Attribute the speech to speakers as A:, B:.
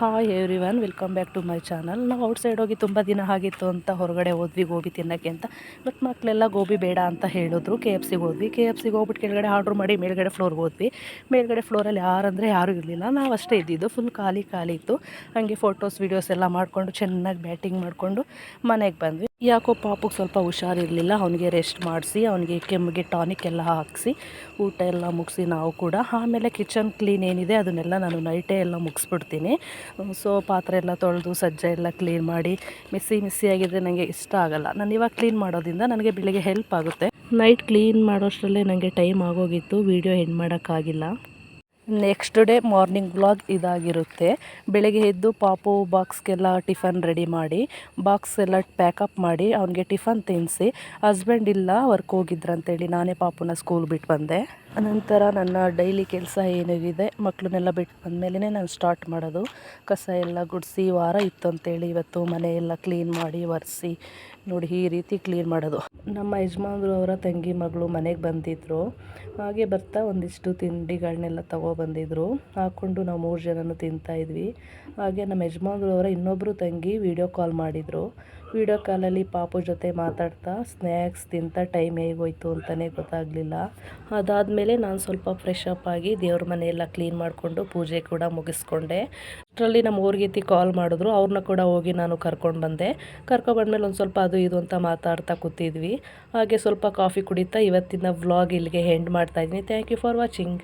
A: Hi everyone, welcome back to my channel. ನಾವು outside ಹೋಗಿ ತುಂಬ ದಿನ ಆಗಿತ್ತು ಅಂತ ಹೊರಗಡೆ ಹೋದ್ವಿ ಗೋಬಿ ತಿನ್ನೋಕ್ಕೆ ಅಂತ. ಬಟ್ ಮಕ್ಕಳೆಲ್ಲ ಗೋಬಿ ಬೇಡ ಅಂತ ಹೇಳಿದ್ರು. KFCಗೆ ಹೋದ್ವಿ. KFCಗೆ ಹೋಗ್ಬಿಟ್ಟು ಕೆಳಗಡೆ ಆರ್ಡ್ರ್ ಮಾಡಿ ಮೇಲ್ಗಡೆ ಫ್ಲೋರ್ಗೆ ಹೋದ್ವಿ. ಮೇಲ್ಗಡೆ ಫ್ಲೋರಲ್ಲಿ ಯಾರೂ ಇರಲಿಲ್ಲ, ನಾವು ಅಷ್ಟೇ ಇದ್ದಿದ್ದು. ಫುಲ್ ಖಾಲಿ ಇತ್ತು. ಹಾಗೆ ಫೋಟೋಸ್ ವೀಡಿಯೋಸ್ ಎಲ್ಲ ಮಾಡಿಕೊಂಡು ಚೆನ್ನಾಗಿ ಬ್ಯಾಟಿಂಗ್ ಮಾಡಿಕೊಂಡು ಮನೆಗೆ ಬಂದ್ವಿ. ಯಾಕೋ ಪಾಪುಗೆ ಸ್ವಲ್ಪ ಹುಷಾರಿರಲಿಲ್ಲ. ಅವನಿಗೆ ರೆಸ್ಟ್ ಮಾಡಿಸಿ ಅವನಿಗೆ ಕೆಮ್ಮಿಗೆ ಟಾನಿಕ್ ಎಲ್ಲ ಹಾಕಿಸಿ ಊಟ ಎಲ್ಲ ಮುಗಿಸಿ ನಾವು ಕೂಡ ಆಮೇಲೆ ಕಿಚನ್ ಕ್ಲೀನ್ ಏನಿದೆ ಅದನ್ನೆಲ್ಲ ನಾನು ನೈಟೇ ಎಲ್ಲ ಮುಗಿಸ್ಬಿಡ್ತೀನಿ. ಸೊ ಪಾತ್ರೆ ಎಲ್ಲ ತೊಳೆದು ಸಜ್ಜೆ ಎಲ್ಲ ಕ್ಲೀನ್ ಮಾಡಿ ಮಿಸ್ಸಿ ಆಗಿದ್ರೆ ನನಗೆ ಇಷ್ಟ ಆಗಲ್ಲ. ನಾನು ಇವಾಗ ಕ್ಲೀನ್ ಮಾಡೋದ್ರಿಂದ ನನಗೆ ಬೆಳಿಗ್ಗೆ ಹೆಲ್ಪ್ ಆಗುತ್ತೆ. ನೈಟ್ ಕ್ಲೀನ್ ಮಾಡೋಷ್ಟರಲ್ಲೇ ನನಗೆ ಟೈಮ್ ಆಗೋಗಿತ್ತು, ವೀಡಿಯೋ ಎಂಡ್ ಮಾಡೋಕ್ಕಾಗಿಲ್ಲ. ನೆಕ್ಸ್ಟ್ ಡೇ ಮಾರ್ನಿಂಗ್ ವ್ಲಾಗ್ ಇದಾಗಿರುತ್ತೆ. ಬೆಳಗ್ಗೆ ಎದ್ದು ಪಾಪು ಬಾಕ್ಸ್ಗೆಲ್ಲ ಟಿಫನ್ ರೆಡಿ ಮಾಡಿ ಬಾಕ್ಸ್ ಎಲ್ಲ ಪ್ಯಾಕಪ್ ಮಾಡಿ ಅವನಿಗೆ ಟಿಫನ್ ತಿನ್ನಿಸಿ, ಹಸ್ಬೆಂಡ್ ಇಲ್ಲ ವರ್ಕ್ ಹೋಗಿದ್ರಂತೇಳಿ ನಾನೇ ಪಾಪುನ ಸ್ಕೂಲ್ ಬಿಟ್ಟು ಬಂದೆ. ಅನಂತರ ನನ್ನ ಡೈಲಿ ಕೆಲಸ ಏನಿದೆ ಮಕ್ಕಳನ್ನೆಲ್ಲ ಬಿಟ್ಟು ಬಂದಮೇಲೆ ನಾನು ಸ್ಟಾರ್ಟ್ ಮಾಡೋದು. ಕಸ ಎಲ್ಲ ಗುಡಿಸಿ, ವಾರ ಇತ್ತು ಅಂತೇಳಿ ಇವತ್ತು ಮನೆ ಎಲ್ಲ ಕ್ಲೀನ್ ಮಾಡಿ ಒರೆಸಿ ನೋಡಿ ಈ ರೀತಿ ಕ್ಲೀನ್ ಮಾಡೋದು. ನಮ್ಮ ಯಜಮಾನ್ರು ಅವರ ತಂಗಿ ಮಗಳು ಮನೆಗೆ ಬಂದಿದ್ದರು. ಹಾಗೆ ಬರ್ತಾ ಒಂದಿಷ್ಟು ತಿಂಡಿಗಳನ್ನೆಲ್ಲ ತೊಗೊಬಂದಿದ್ರು. ಹಾಕ್ಕೊಂಡು ನಾವು 3 ಜನನೂ ತಿಂತಾಯಿದ್ವಿ. ಹಾಗೆ ನಮ್ಮ ಯಜಮಾನ್ರು ಅವರ ಇನ್ನೊಬ್ಬರು ತಂಗಿ ವಿಡಿಯೋ ಕಾಲ್ ಮಾಡಿದರು. ವಿಡಿಯೋ ಕಾಲಲ್ಲಿ ಪಾಪು ಜೊತೆ ಮಾತಾಡ್ತಾ ಸ್ನ್ಯಾಕ್ಸ್ ತಿಂತ ಟೈಮ್ ಹೇಗೋಯ್ತು ಅಂತಲೇ ಗೊತ್ತಾಗಲಿಲ್ಲ. ಅದಾದಮೇಲೆ ನಾನು ಸ್ವಲ್ಪ ಫ್ರೆಶ್ ಅಪ್ ಆಗಿ ದೇವ್ರ ಮನೆಯೆಲ್ಲ ಕ್ಲೀನ್ ಮಾಡಿಕೊಂಡು ಪೂಜೆ ಕೂಡ ಮುಗಿಸ್ಕೊಂಡೆ. ಅಷ್ಟರಲ್ಲಿ ನಮ್ಮ ಊರ್ಗೆತಿ ಕಾಲ್ ಮಾಡಿದ್ರು. ಅವ್ರನ್ನ ಕೂಡ ಹೋಗಿ ನಾನು ಕರ್ಕೊಂಡು ಬಂದಮೇಲೆ ಒಂದು ಸ್ವಲ್ಪ ಅದು ಇದು ಅಂತ ಮಾತಾಡ್ತಾ ಕೂತಿದ್ವಿ. ಹಾಗೆ ಸ್ವಲ್ಪ ಕಾಫಿ ಕುಡಿತಾ ಇವತ್ತಿನ ವ್ಲಾಗ್ ಇಲ್ಲಿಗೆ ಎಂಡ್ ಮಾಡ್ತಾಯಿದ್ದೀನಿ. Thank you for watching.